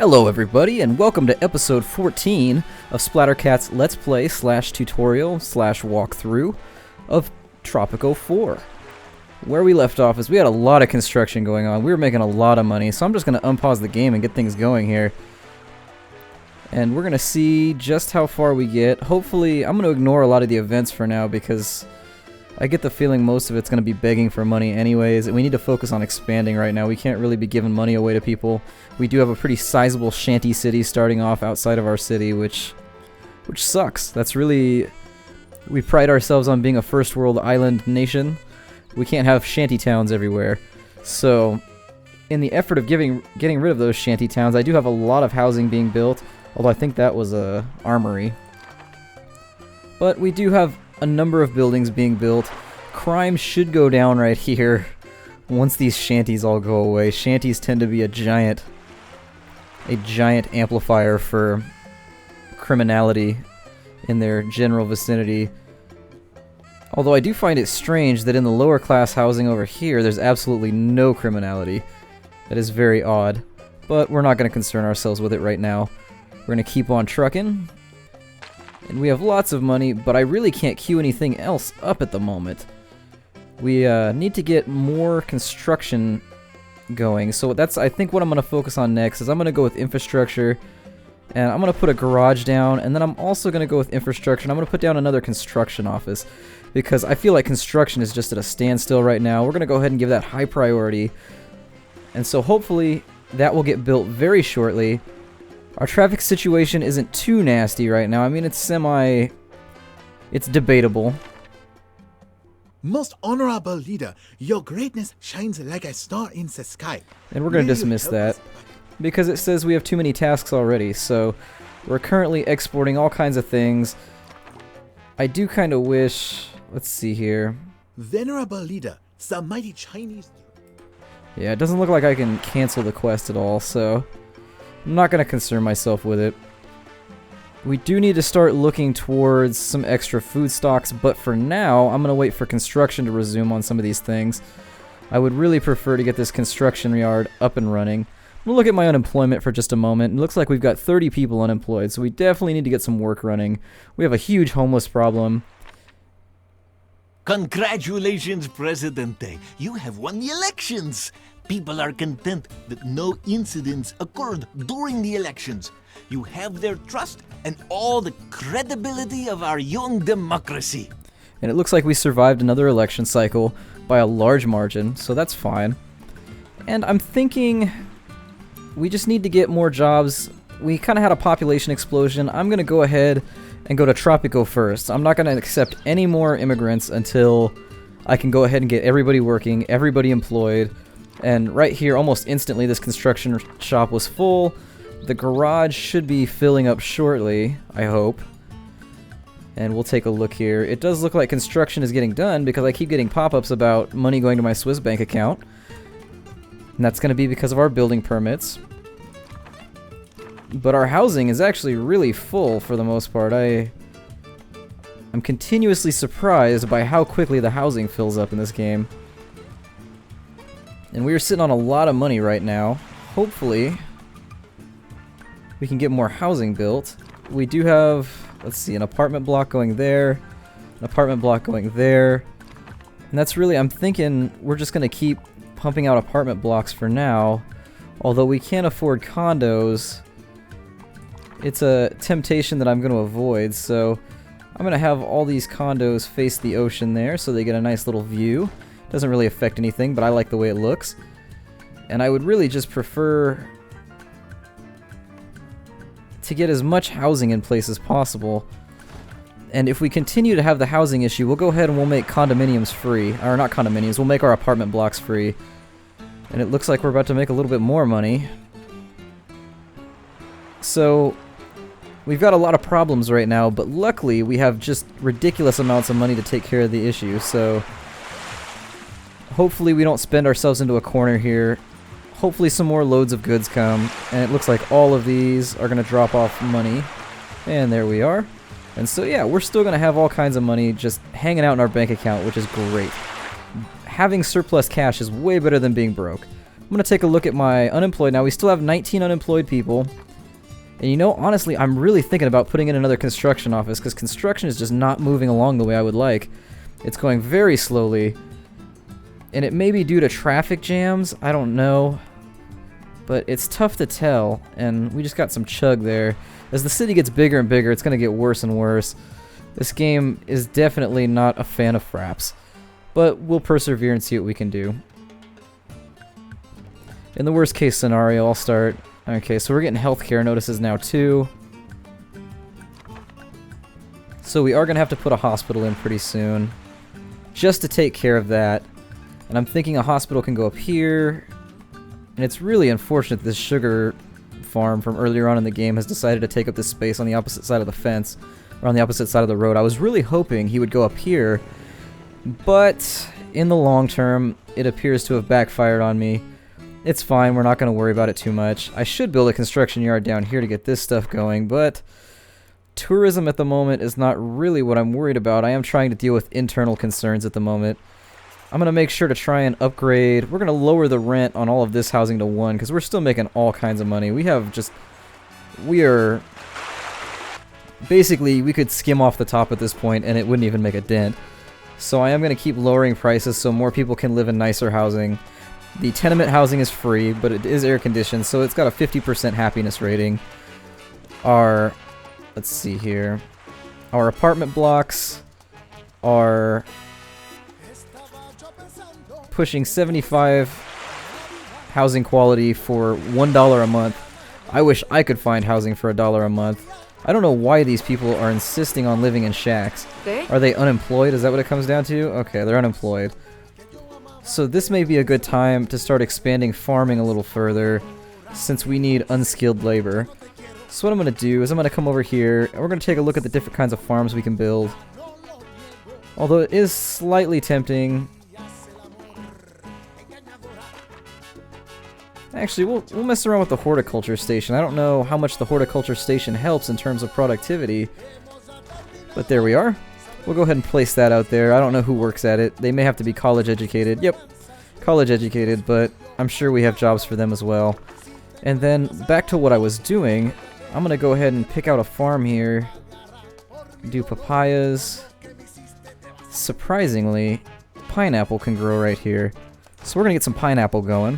Hello everybody, and welcome to episode 14 of Splattercat's Let's Play / tutorial / walkthrough of Tropico 4. Where we left off is we had a lot of construction going on. We were making a lot of money, so I'm just going to unpause the game and get things going here. And we're going to see just how far we get. Hopefully, I'm going to ignore a lot of the events for now because I get the feeling most of it's going to be begging for money anyways, and we need to focus on expanding right now. We can't really be giving money away to people. We do have a pretty sizable shanty city starting off outside of our city, which sucks. That's really... We pride ourselves on being a first world island nation. We can't have shanty towns everywhere. So, in the effort of getting rid of those shanty towns, I do have a lot of housing being built, although I think that was a armory. But we do have a number of buildings being built. Crime should go down right here once these shanties all go away. Shanties tend to be a giant amplifier for criminality in their general vicinity. Although I do find it strange that in the lower class housing over here there's absolutely no criminality. That is very odd. But we're not going to concern ourselves with it right now. We're going to keep on trucking. And we have lots of money, but I really can't queue anything else up at the moment. We need to get more construction going, so that's I think what I'm going to focus on next is I'm going to go with infrastructure, and I'm going to put a garage down, and then I'm also going to go with infrastructure, and I'm going to put down another construction office, because I feel like construction is just at a standstill right now. We're going to go ahead and give that high priority, and so hopefully that will get built very shortly. Our traffic situation isn't too nasty right now. I mean, it's debatable. Most honorable leader, your greatness shines like a star in the sky. And we're going to dismiss that because it says we have too many tasks already. So we're currently exporting all kinds of things. I do kind of wish... Let's see here. Venerable leader, the mighty Chinese... Yeah, it doesn't look like I can cancel the quest at all, so... I'm not going to concern myself with it. We do need to start looking towards some extra food stocks, but for now, I'm going to wait for construction to resume on some of these things. I would really prefer to get this construction yard up and running. We'll look at my unemployment for just a moment. It looks like we've got 30 people unemployed, so we definitely need to get some work running. We have a huge homeless problem. Congratulations, Presidente. You have won the elections. People are content that no incidents occurred during the elections. You have their trust and all the credibility of our young democracy. And it looks like we survived another election cycle by a large margin, so that's fine. And I'm thinking we just need to get more jobs. We kind of had a population explosion. I'm going to go ahead and go to Tropico first. I'm not going to accept any more immigrants until I can go ahead and get everybody working, everybody employed. And right here, almost instantly, this construction shop was full. The garage should be filling up shortly, I hope. And we'll take a look here. It does look like construction is getting done because I keep getting pop-ups about money going to my Swiss bank account. And that's going to be because of our building permits. But our housing is actually really full for the most part. I'm continuously surprised by how quickly the housing fills up in this game. And we are sitting on a lot of money right now. Hopefully, we can get more housing built. We do have, let's see, an apartment block going there, an apartment block going there. And that's really, I'm thinking we're just going to keep pumping out apartment blocks for now. Although we can't afford condos, it's a temptation that I'm going to avoid. So I'm going to have all these condos face the ocean there so they get a nice little view. Doesn't really affect anything, but I like the way it looks. And I would really just prefer to get as much housing in place as possible. And if we continue to have the housing issue, we'll go ahead and we'll make condominiums free. Or not condominiums, we'll make our apartment blocks free. And it looks like we're about to make a little bit more money. So we've got a lot of problems right now, but luckily we have just ridiculous amounts of money to take care of the issue, so... Hopefully we don't spend ourselves into a corner here. Hopefully some more loads of goods come. And it looks like all of these are going to drop off money. And there we are. And so yeah, we're still going to have all kinds of money just hanging out in our bank account, which is great. Having surplus cash is way better than being broke. going to take a look at my unemployed now. We still have 19 unemployed people. And you know, honestly, I'm really thinking about putting in another construction office because construction is just not moving along the way I would like. It's going very slowly. And it may be due to traffic jams, I don't know. But it's tough to tell, and we just got some chug there. As the city gets bigger and bigger, it's going to get worse and worse. This game is definitely not a fan of fraps. But we'll persevere and see what we can do. In the worst case scenario, I'll start... Okay, so we're getting healthcare notices now too. So we are going to have to put a hospital in pretty soon. Just to take care of that. And I'm thinking a hospital can go up here. And it's really unfortunate this sugar farm from earlier on in the game has decided to take up this space on the opposite side of the fence. Or on the opposite side of the road. I was really hoping he would go up here. But in the long term, it appears to have backfired on me. It's fine, we're not going to worry about it too much. I should build a construction yard down here to get this stuff going, but tourism at the moment is not really what I'm worried about. I am trying to deal with internal concerns at the moment. I'm going to make sure to try and upgrade. We're going to lower the rent on all of this housing to 1, because we're still making all kinds of money. We are... Basically, we could skim off the top at this point, and it wouldn't even make a dent. So I am going to keep lowering prices so more people can live in nicer housing. The tenement housing is free, but it is air-conditioned, so it's got a 50% happiness rating. Let's see here. Our apartment blocks are pushing 75 housing quality for $1 a month. I wish I could find housing for $1 a month. I don't know why these people are insisting on living in shacks. Are they unemployed? Is that what it comes down to? Okay, they're unemployed. So this may be a good time to start expanding farming a little further, since we need unskilled labor. So what I'm going to do is I'm going to come over here, and we're going to take a look at the different kinds of farms we can build. Although it is slightly tempting. Actually, we'll mess around with the horticulture station. I don't know how much the horticulture station helps in terms of productivity. But there we are. We'll go ahead and place that out there. I don't know who works at it. They may have to be college educated. Yep, college educated, but I'm sure we have jobs for them as well. And then back to what I was doing, I'm going to go ahead and pick out a farm here. Do papayas. Surprisingly, pineapple can grow right here. So we're going to get some pineapple going,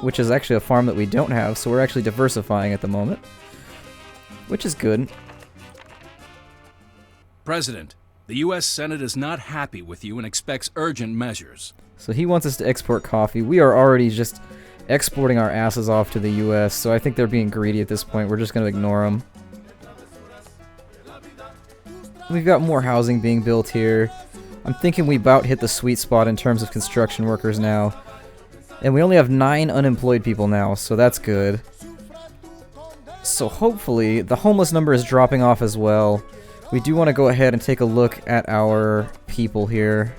which is actually a farm that we don't have, so we're actually diversifying at the moment, which is good. President, the U.S. Senate is not happy with you and expects urgent measures. So he wants us to export coffee. We are already just exporting our asses off to the U.S., so I think they're being greedy at this point. We're just going to ignore them. We've got more housing being built here. I'm thinking we about hit the sweet spot in terms of construction workers now. And we only have 9 unemployed people now, so that's good. So hopefully, the homeless number is dropping off as well. We do want to go ahead and take a look at our people here.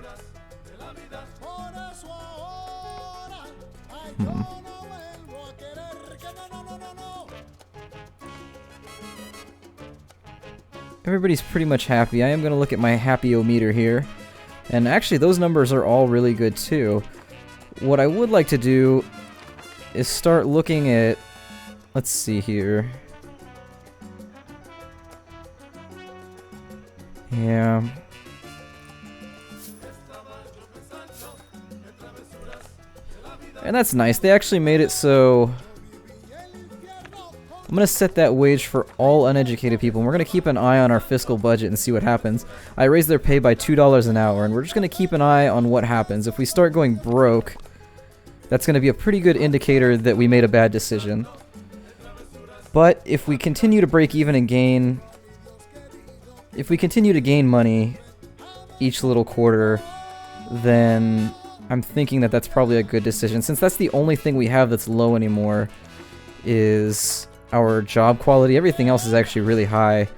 Everybody's pretty much happy. I am going to look at my happy-o-meter here. And actually, those numbers are all really good too. What I would like to do is start looking at... Let's see here. Yeah. And that's nice. They actually made it so... I'm going to set that wage for all uneducated people, and we're going to keep an eye on our fiscal budget and see what happens. I raised their pay by $2 an hour, and we're just going to keep an eye on what happens. If we start going broke, that's going to be a pretty good indicator that we made a bad decision. But if we continue to break even and gain... If we continue to gain money each little quarter, then I'm thinking that that's probably a good decision. Since that's the only thing we have that's low anymore is our job quality. Everything else is actually really high.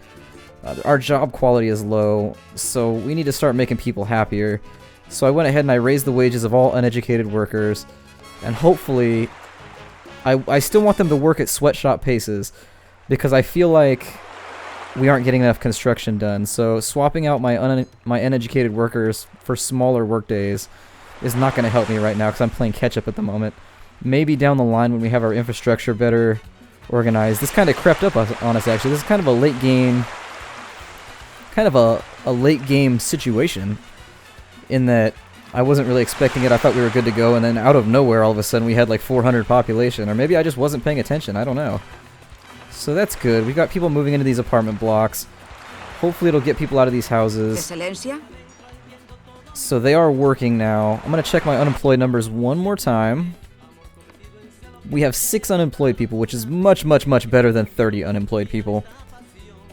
Our job quality is low, so we need to start making people happier. So I went ahead and I raised the wages of all uneducated workers, and hopefully I still want them to work at sweatshop paces, because I feel like we aren't getting enough construction done. So swapping out my uneducated workers for smaller work days is not going to help me right now, because I'm playing catch up at the moment. Maybe down the line when we have our infrastructure better organized. This kind of crept up on us, actually. This is kind of a late game, a late game situation, in that I wasn't really expecting it. I thought we were good to go, and then out of nowhere, all of a sudden, we had like 400 population. Or maybe I just wasn't paying attention. I don't know. So that's good. We got people moving into these apartment blocks. Hopefully it'll get people out of these houses. Excelencia? So they are working now. I'm going to check my unemployed numbers one more time. We have 6 unemployed people, which is much, much, much better than 30 unemployed people.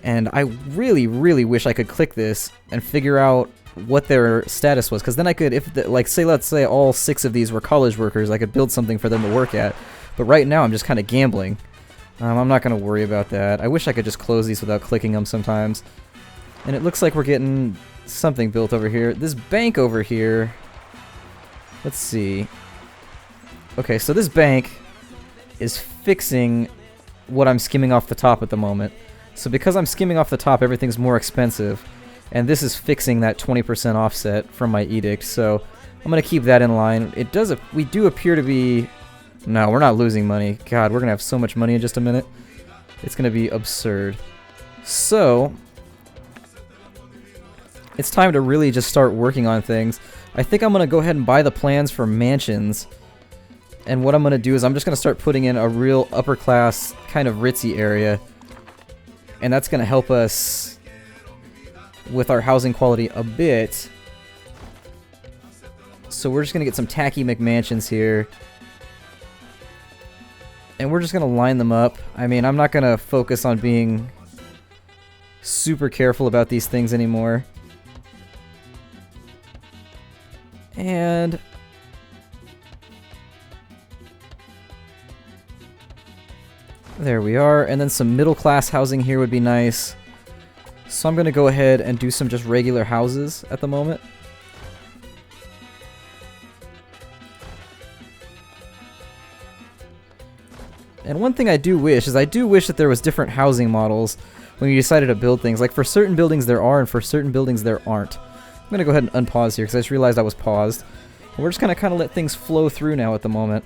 And I really, really wish I could click this and figure out what their status was. Because then I could, let's say all 6 of these were college workers, I could build something for them to work at. But right now I'm just kind of gambling. I'm not going to worry about that. I wish I could just close these without clicking them sometimes. And it looks like we're getting something built over here. This bank over here, let's see. Okay, so this bank is fixing what I'm skimming off the top at the moment. So because I'm skimming off the top, everything's more expensive. And this is fixing that 20% offset from my edict. So I'm going to keep that in line. We do appear to be... No, we're not losing money. God, we're going to have so much money in just a minute. It's going to be absurd. So it's time to really just start working on things. I think I'm going to go ahead and buy the plans for mansions. And what I'm going to do is I'm just going to start putting in a real upper class kind of ritzy area. And that's going to help us with our housing quality a bit. So we're just going to get some tacky McMansions here. And we're just going to line them up. I mean, I'm not going to focus on being super careful about these things anymore. And there we are. And then some middle class housing here would be nice. So I'm going to go ahead and do some just regular houses at the moment. And one thing I do wish is that there was different housing models when you decided to build things. Like for certain buildings there are, and for certain buildings there aren't. I'm going to go ahead and unpause here because I just realized I was paused. And we're just going to kind of let things flow through now at the moment.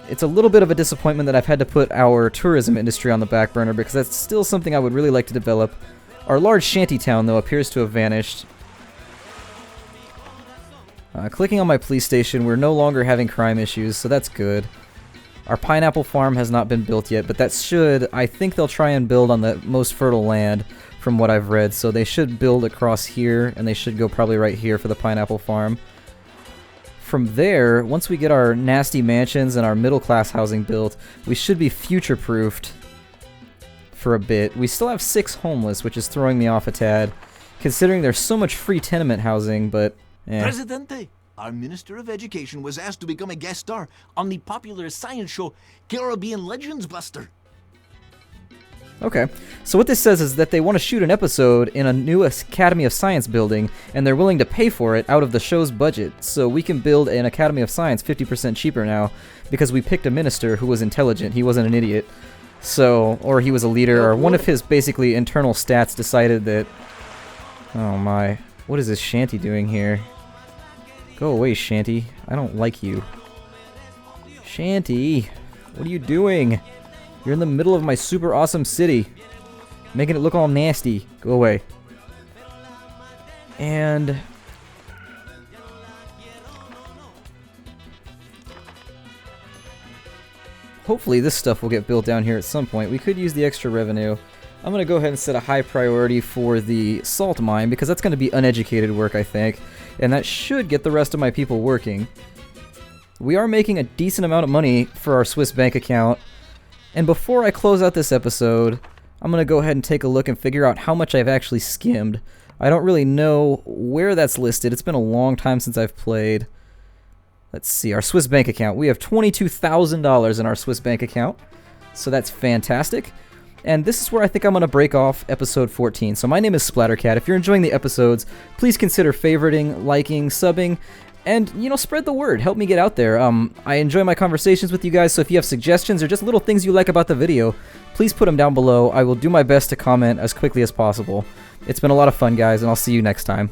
It's a little bit of a disappointment that I've had to put our tourism industry on the back burner because that's still something I would really like to develop. Our large shanty town, though, appears to have vanished. Clicking on my police station, we're no longer having crime issues, so that's good. Our pineapple farm has not been built yet, but that should... I think they'll try and build on the most fertile land from what I've read, so they should build across here, and they should go probably right here for the pineapple farm. From there, once we get our nasty mansions and our middle-class housing built, we should be future-proofed for a bit. We still have 6 homeless, which is throwing me off a tad, considering there's so much free tenement housing, but... Presidente, our Minister of Education was asked to become a guest star on the popular science show Caribbean Legends Buster. Okay, so what this says is that they want to shoot an episode in a new Academy of Science building, and they're willing to pay for it out of the show's budget, so we can build an Academy of Science 50% cheaper now, because we picked a minister who was intelligent, he wasn't an idiot. So, or he was a leader, or one of his basically internal stats decided that... Oh my, what is this Shanty doing here? Go away, Shanty. I don't like you. Shanty, what are you doing? You're in the middle of my super awesome city. Making it look all nasty. Go away. And... hopefully this stuff will get built down here at some point. We could use the extra revenue. I'm going to go ahead and set a high priority for the salt mine because that's going to be uneducated work, I think. And that should get the rest of my people working. We are making a decent amount of money for our Swiss bank account. And before I close out this episode, I'm going to go ahead and take a look and figure out how much I've actually skimmed. I don't really know where that's listed. It's been a long time since I've played. Let's see, our Swiss bank account. We have $22,000 in our Swiss bank account. So that's fantastic. And this is where I think I'm going to break off episode 14. So my name is Splattercat. If you're enjoying the episodes, please consider favoriting, liking, subbing, and, you know, spread the word. Help me get out there. I enjoy my conversations with you guys, so if you have suggestions or just little things you like about the video, please put them down below. I will do my best to comment as quickly as possible. It's been a lot of fun, guys, and I'll see you next time.